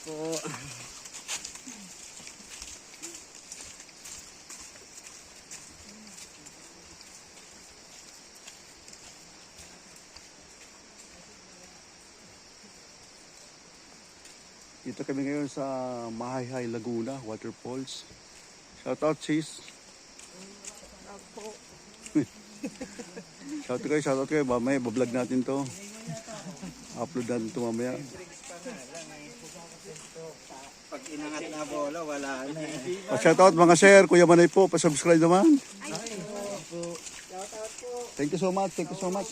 po. Dito kami ngayon sa Mahayhay, Laguna, Waterfalls. Shout out, sis. Shout out kayo. Mamaya, bablog natin to. Upload natin to mamaya. Pag inangat na bola, wala na. Shout out mga sir, Kuya Manay po. Pa-subscribe naman. Thank you so much. Thank you so much.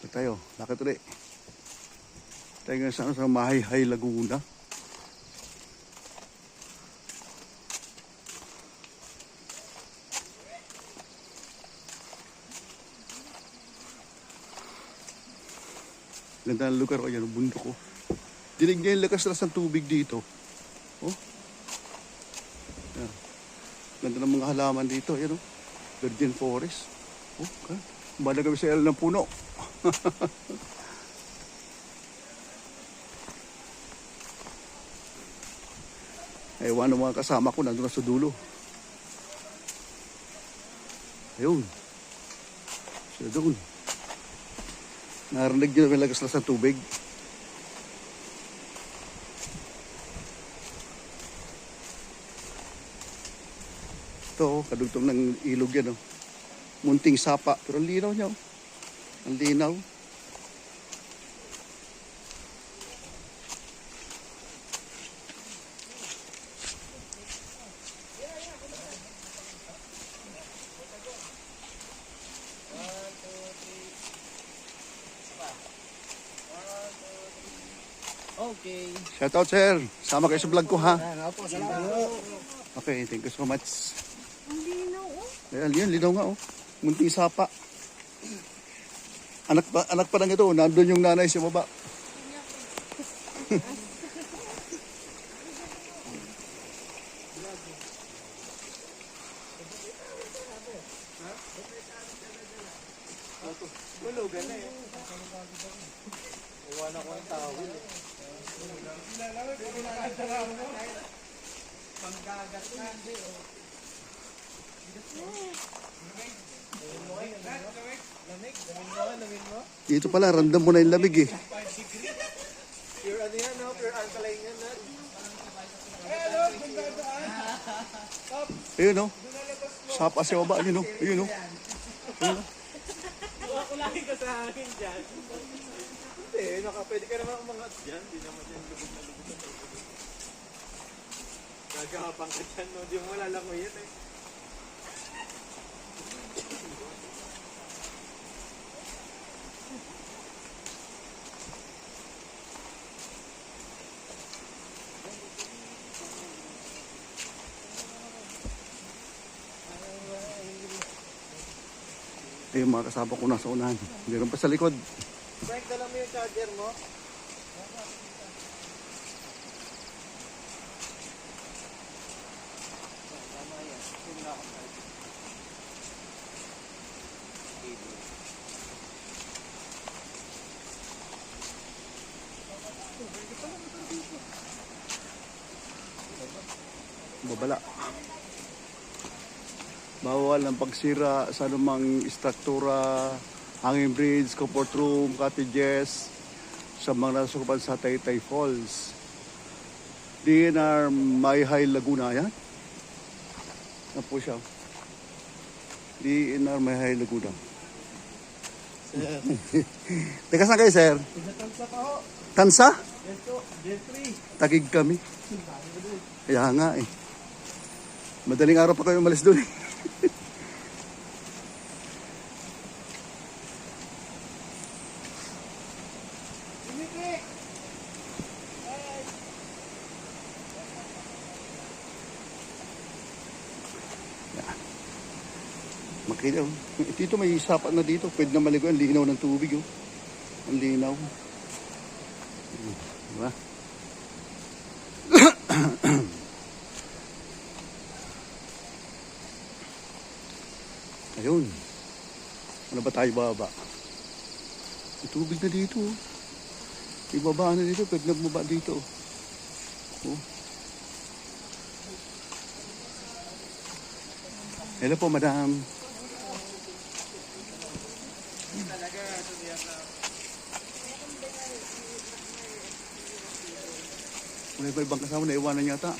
Ito tayo, lakad ulit. Tayo nga sa Mahayhay, Laguna. Ganda ng lugar ko, yan ang bundok ko. Dinig niya yung lakas ng tubig dito. Oh. Yan. Ganda ng mga halaman dito, yan oh. Virgin Forest. Oh, okay. Bala kami sa ng puno. Ewan ng mga kasama ko, nandun na sa dulo. Ayun. Sila doon. Narinig nyo na lagas ng tubig. Ito, kadugtong ng ilog yan. Oh. Munting sapa. Pero ang linaw niya. Oh. Ang linaw. Okay. Shout out, sir. Sama kayo sa vlog ko, ha? Opo, salamat. Okay, thank you so much. Ang linaw, oh. Ayan, yan, linaw nga, oh. Munting sapa. Anak pa lang ito. Nandun yung nanay sa baba. Bulugan na eh. Iwan ako ang tawil eh. Panggagat na. Lamig mo? Dito pala, random mo na yung lamig, eh. Pure ano yan, no? Pure alkaline yan, no? Ayun, oh. Sapa sa baba, yun, oh. Ayun, oh. Ayun, oh. Kulangin ka sa akin dyan. Hindi, pwede ka naman umangat dyan. Hindi naman yan lubog na lubog na lubog. Gagahapang ka dyan, no? Hindi mo malalangoy yan, eh. Ayun, mga kasama ko nasa unahan. Meron pa sa likod. Frank, dala mo yung charger mo? Babala. Bawal ang pagsira sa anumang istruktura, hanging bridge, comfort room, cottages, sa mga nasukupan sa Taytay Falls. DNR Mahayhay, Laguna, yan. Yan po siya. DNR Mahayhay, Laguna. Teka, saan kayo, sir? Tansa pa ho. Tansa? Ito, J3. Tagig kami. Kaya nga eh. Madaling araw pa kayo umalis doon eh. Makita oh. Dito may sapat na dito. Pwede na maligo. Ang linaw ng tubig oh. Ang linaw. Diba? Ayun. Ano ba tayo baba? May tubig na dito. Oh. Ibaba na dito. Pwede na bumaba dito. Oh. Hello po, madam. May ba ibang kasama na iwanan yata?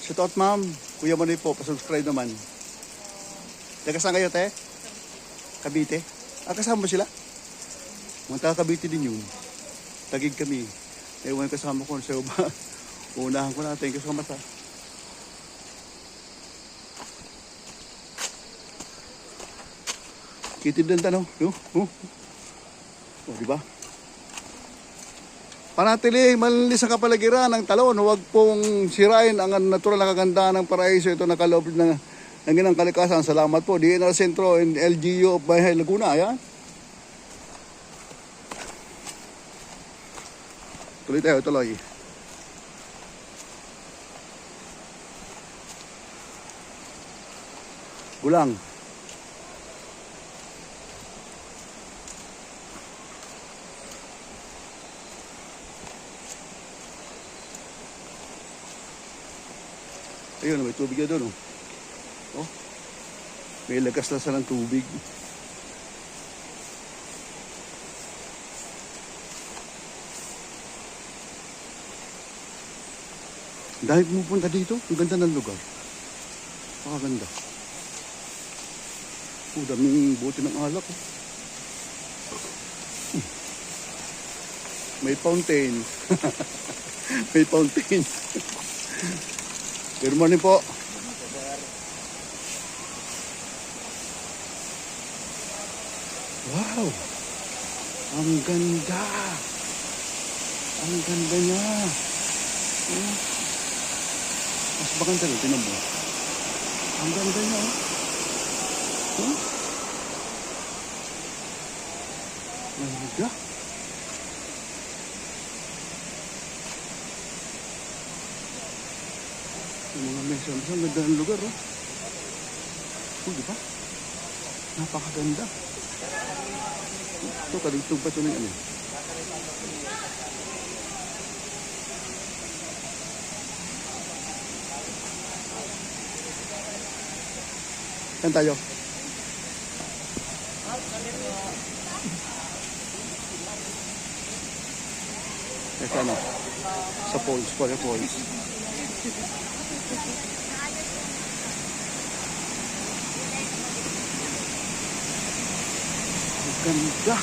Shout out, ma'am. Kuya Manoy po, pasubscribe naman. Teka, saan kayo, te? Cavite? Kasama ba sila? Mga taga Cavite din yun. Tagig kami. Ewan kasama ko sa ba? Unahan ko na. Thank you so much, ha. Kitid ng tanong. O, diba? Panatili, malinis ang kapaligiran ng talon. Huwag pong sirain ang natural na kagandahan ng paraiso. Ito nakaloob ng inang kalikasan. Salamat po. DNR Centro and LGU of Bahay Laguna. Ayan. Tuloy tayo, tuloy. Bulang. Ayun, may tubig na doon. Oh. May lagas-lasan ng tubig. Dahil pumupunta dito, ang ganda ng lugar. Pakaganda. Oh, daming buti ng alak. Oh. May fountain. May fountain. Good morning po. Wow! Ang ganda! Ang ganda niya! Oh. Mas maganda rin, tinan mo. Ang ganda niya, oh. Oh. Ang ganda. Yung mga mesa, ang ganda ng lugar, oh. Oh, di ba? Napakaganda. Ito, kaligtog pa ito ng ano. Saan tayo? Sa ano? Sa falls, Kuala Falls. Ang ganda.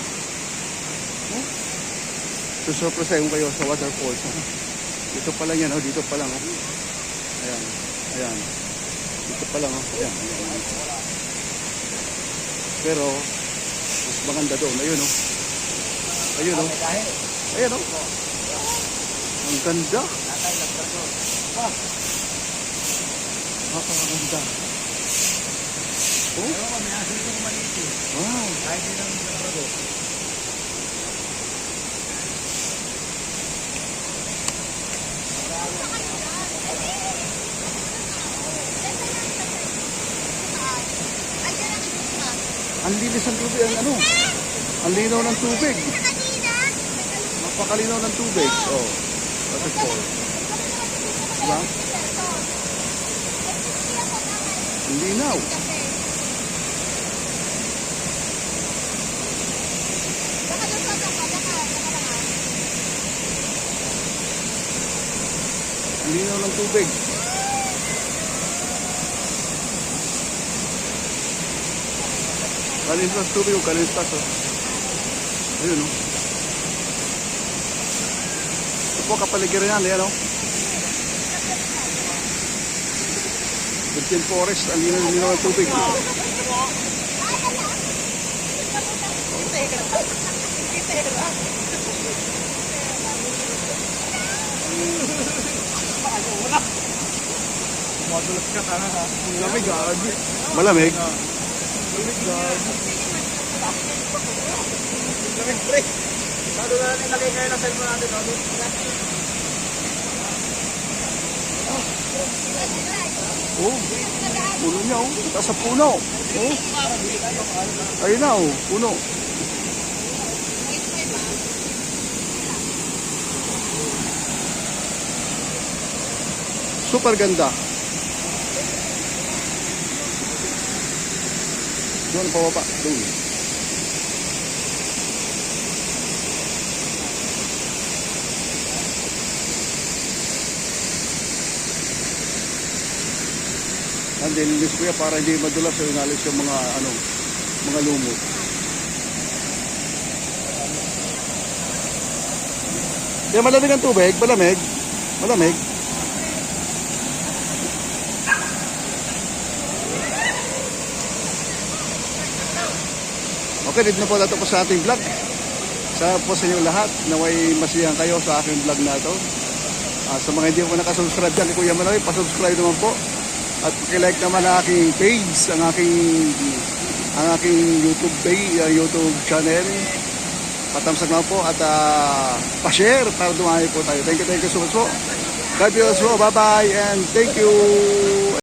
Oh? Susurpresahin kayo sa waterfalls. Dito pa lang yan, oh. Dito pa lang. Oh. Ayan. Ayan. Dito pa lang. Oh. Ayan. Pero, mas maganda doon. Ayun, oh. Ayun, oh. Ayun, oh. Ang ganda. Napakaganda. Oh? Wow. Ang linis ng tubig, ang ano? Ang linaw ng tubig. Napakalinaw ng tubig. Oh. Waterfall. Diba? Ang linaw. Ang linaw ng tubig. Kalinis ng tubig o kalinis taso. Ayun, no? Ito po kapaligiran yan, yan, no? Virgin Forest, ang linaw ng tubig. Madulas ka tanga ha. Malamig, gagi. Malamig? Malamig, gagi. Malamig, pre. Sado na natin lagay kayo ng cellphone natin. Oh, puno niya, oh. Taas sa puno. Oh. Ayun na, oh. Puno. Super ganda. Doon, pababa. Doon. Ang dilinis ko yan para hindi madulas yung inalis yung mga mga lumot. Kaya malamig ang tubig, malamig. Malamig. Okay, dito na po natin po sa ating vlog. Sa po sa inyong lahat, naway masiyahan kayo sa aking vlog na ito. Sa mga hindi po nakasubscribe dyan kay Kuya Manoy, pasubscribe naman po. At pakilike naman ang aking page, ang aking YouTube page, YouTube channel. Patamsak naman po at pa-share para dumami po tayo. Thank you so much po. God bless po. Bye-bye and thank you.